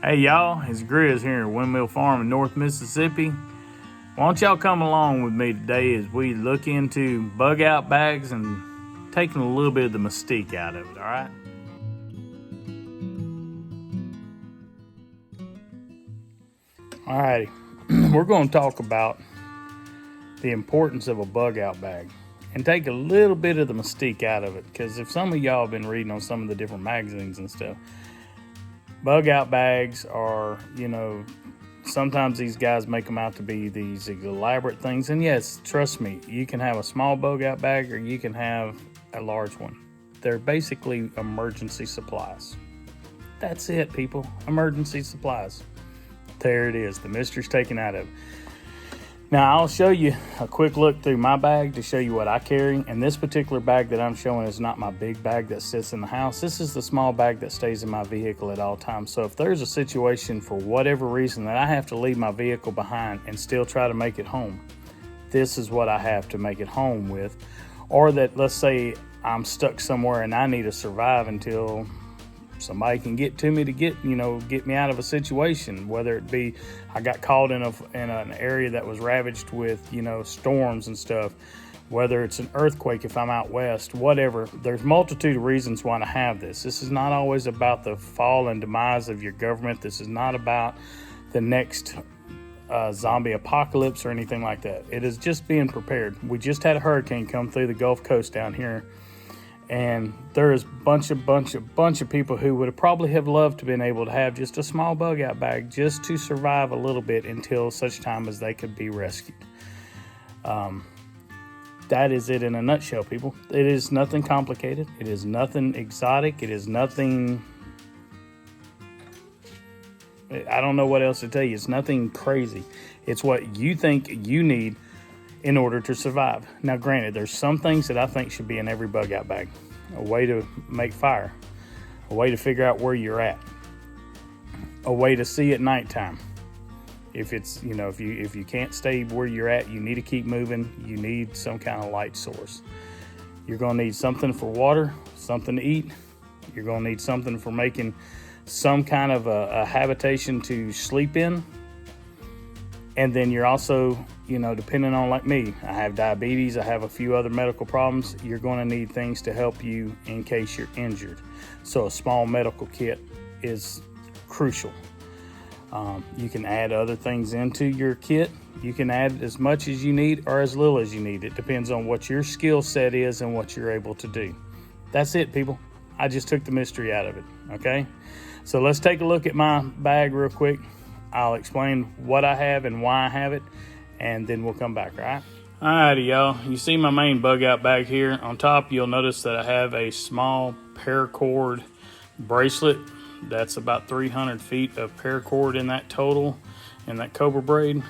Hey y'all, it's Grizz here at Windmill Farm in North Mississippi. Why don't y'all come along with me today as we look into bug out bags and taking a little bit of the mystique out of it, alright? Alrighty, we're going to talk about the importance of a bug out bag and take a little bit of the mystique out of it, because if some of y'all have been reading on some of the different magazines and stuff, bug out bags are, sometimes these guys make them out to be these elaborate things. And yes, trust me, you can have a small bug out bag or you can have a large one. They're basically emergency supplies. That's it, people. Emergency supplies. There it is. The mystery's taken out of it. Now, I'll show you a quick look through my bag to show you what I carry. And this particular bag that I'm showing is not my big bag that sits in the house. This is the small bag that stays in my vehicle at all times. So if there's a situation for whatever reason that I have to leave my vehicle behind and still try to make it home, this is what I have to make it home with. Or that, let's say I'm stuck somewhere and I need to survive until somebody can get to me to get me out of a situation, whether it be I got caught in an area that was ravaged with, storms and stuff, whether it's an earthquake if I'm out west, whatever. There's multitude of reasons why to have this. This is not always about the fall and demise of your government. This is not about the next zombie apocalypse or anything like that. It is just being prepared. We just had a hurricane come through the Gulf Coast down here, and there is bunch of people who would have probably have loved to been able to have just a small bug out bag just to survive a little bit until such time as they could be rescued. That is it in a nutshell, people. It is nothing complicated. It is nothing exotic. It is nothing, I don't know what else to tell you. It's nothing crazy. It's what you think you need in order to survive. Now, granted, there's some things that I think should be in every bug out bag. A way to make fire, a way to figure out where you're at, a way to see at nighttime. If it's, if you can't stay where you're at, you need to keep moving. You need some kind of light source. You're going to need something for water, something to eat. You're going to need something for making some kind of a habitation to sleep in. And then you're also, depending on, like me, I have diabetes, I have a few other medical problems. You're going to need things to help you in case you're injured. So a small medical kit is crucial. You can add other things into your kit. You can add as much as you need or as little as you need. It depends on what your skill set is and what you're able to do. That's it, people. I just took the mystery out of it, okay? So let's take a look at my bag real quick. I'll explain what I have and why I have it, and then we'll come back, all right? Alrighty, y'all. You see my main bug out bag here. On top, you'll notice that I have a small paracord bracelet. That's about 300 feet of paracord in that total, in that cobra braid.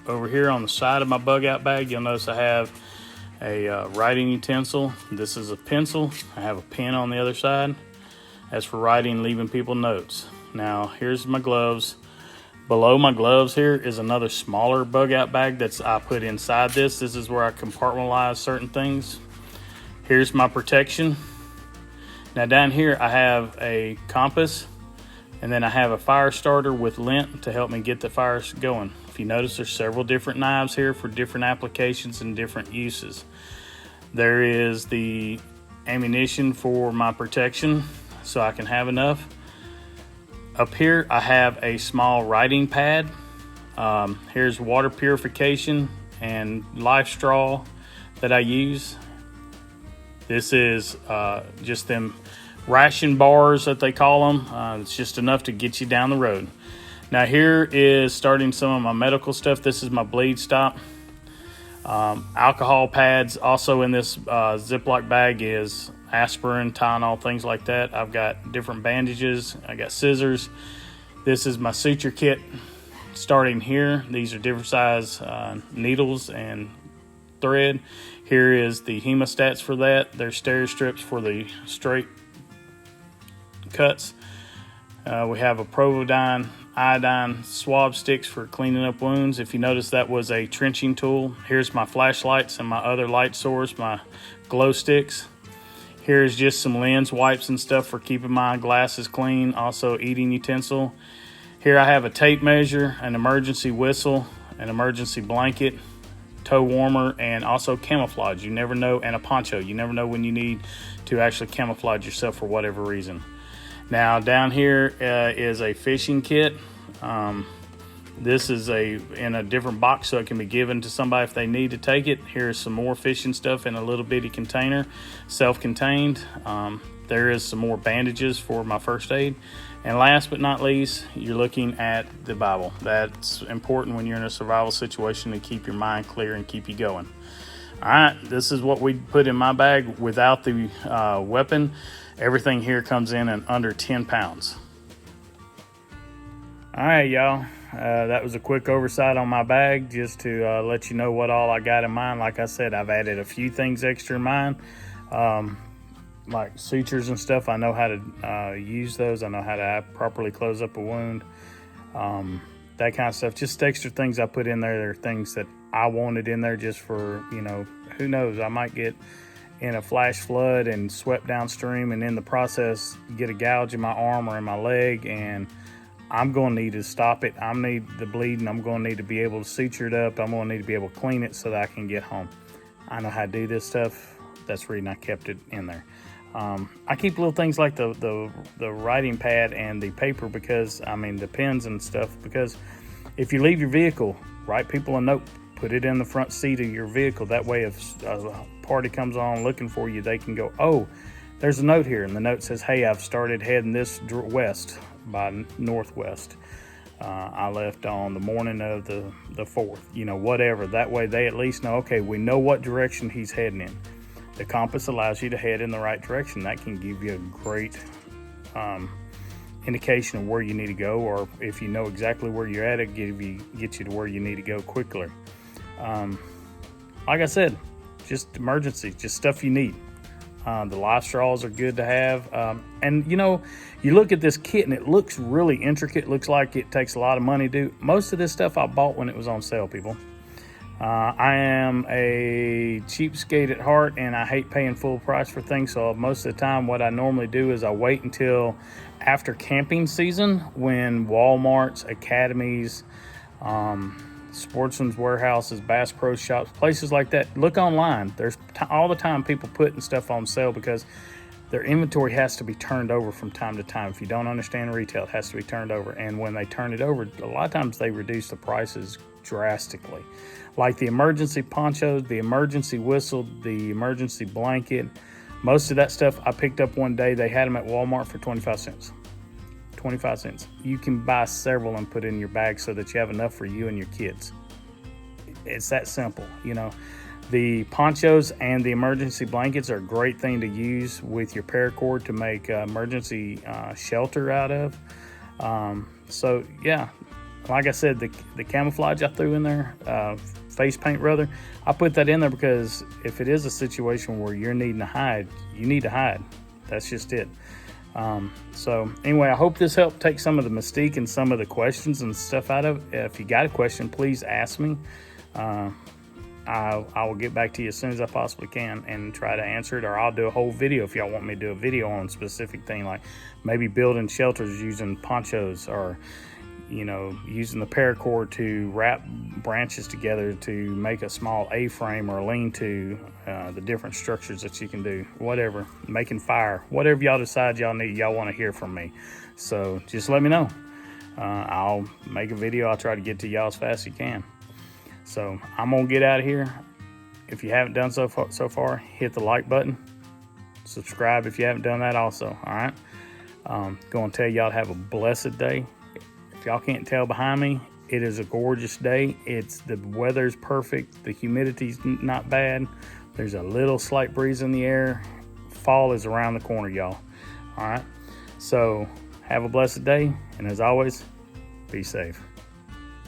Over here on the side of my bug out bag, you'll notice I have a writing utensil. This is a pencil. I have a pen on the other side. That's for writing, leaving people notes. Now, here's my gloves. Below my gloves here is another smaller bug out bag that's I put inside this. This is where I compartmentalize certain things. Here's my protection. Now down here I have a compass, and then I have a fire starter with lint to help me get the fires going. If you notice, there's several different knives here for different applications and different uses. There is the ammunition for my protection, so I can have enough. Up here, I have a small writing pad. Here's water purification and life straw that I use. This is just them ration bars that they call them. It's just enough to get you down the road. Now here is starting some of my medical stuff. This is my bleed stop. Alcohol pads. Also in this Ziploc bag is aspirin, Tylenol, things like that. I've got different bandages. I got scissors. This is my suture kit starting here. These are different size needles and thread. Here is the hemostats for that. There's steri strips for the straight cuts. We have a Providine iodine swab sticks for cleaning up wounds. If you notice, that was a trenching tool. Here's my flashlights and my other light source, my glow sticks. Here's just some lens wipes and stuff for keeping my glasses clean. Also eating utensil. Here I have a tape measure, an emergency whistle, an emergency blanket, toe warmer, and also camouflage. You never know, and a poncho. You never know when you need to actually camouflage yourself for whatever reason. Now down here is a fishing kit. This is in a different box, so it can be given to somebody if they need to take it. Here's some more fishing stuff in a little bitty container, self-contained. There is some more bandages for my first aid. And last but not least, you're looking at the Bible. That's important when you're in a survival situation to keep your mind clear and keep you going. All right, this is what we put in my bag without the weapon. Everything here comes in at under 10 pounds. All right, y'all. That was a quick oversight on my bag, just to let you know what all I got in mind. Like I said, I've added a few things extra in mine. Like sutures and stuff. I know how to use those. I know how to properly close up a wound. That kind of stuff. Just extra things I put in there. There are things that I wanted in there just for, who knows, I might get in a flash flood and swept downstream, and in the process get a gouge in my arm or in my leg, and I'm going to need to stop it. I need the bleeding. I'm going to need to be able to suture it up. I'm going to need to be able to clean it so that I can get home. I know how to do this stuff. That's the reason I kept it in there. I keep little things like the writing pad and the paper, because the pens and stuff, because if you leave your vehicle, write people a note, put it in the front seat of your vehicle. That way if a party comes on looking for you, they can go, oh, there's a note here, and the note says, hey, I've started heading this west by northwest. I left on the morning of the 4th, whatever. That way they at least know, okay, we know what direction he's heading in. The compass allows you to head in the right direction. That can give you a great indication of where you need to go, or if you know exactly where you're at, it get you to where you need to go quicker. Like I said, just emergency, just stuff you need. The life straws are good to have. And you look at this kit and it looks really intricate. It looks like it takes a lot of money to do. Most of this stuff I bought when it was on sale, people. I am a cheapskate at heart, and I hate paying full price for things. So most of the time what I normally do is I wait until after camping season, when Walmarts, academies, Sportsman's Warehouses, Bass Pro Shops, places like that, look online. There's all the time people putting stuff on sale, because their inventory has to be turned over from time to time. If you don't understand retail, it has to be turned over. And when they turn it over, a lot of times they reduce the prices drastically. Like the emergency ponchos, the emergency whistle, the emergency blanket, most of that stuff I picked up one day. They had them at Walmart for 25 cents. 25 cents. You can buy several and put in your bag so that you have enough for you and your kids. It's that simple, The ponchos and the emergency blankets are a great thing to use with your paracord to make emergency shelter out of. So yeah, like I said, the camouflage I threw in there, face paint rather, I put that in there because if it is a situation where you're needing to hide, you need to hide. That's just it. So anyway, I hope this helped take some of the mystique and some of the questions and stuff out of it. If you got a question, please ask me. I will get back to you as soon as I possibly can and try to answer it, or I'll do a whole video if y'all want me to do a video on a specific thing, like maybe building shelters using ponchos, or using the paracord to wrap branches together to make a small A-frame or a lean-to, the different structures that you can do, whatever, making fire, whatever y'all decide y'all want to hear from me. So just let me know. I'll make a video. I'll try to get to y'all as fast as you can. So I'm gonna get out of here. If you haven't done so far, hit the like button. Subscribe if you haven't done that also. All right. Going to tell y'all to have a blessed day. If y'all can't tell behind me, it is a gorgeous day. The weather's perfect. The humidity's not bad. There's a little slight breeze in the air. Fall is around the corner, y'all. All right. So have a blessed day. And as always, be safe.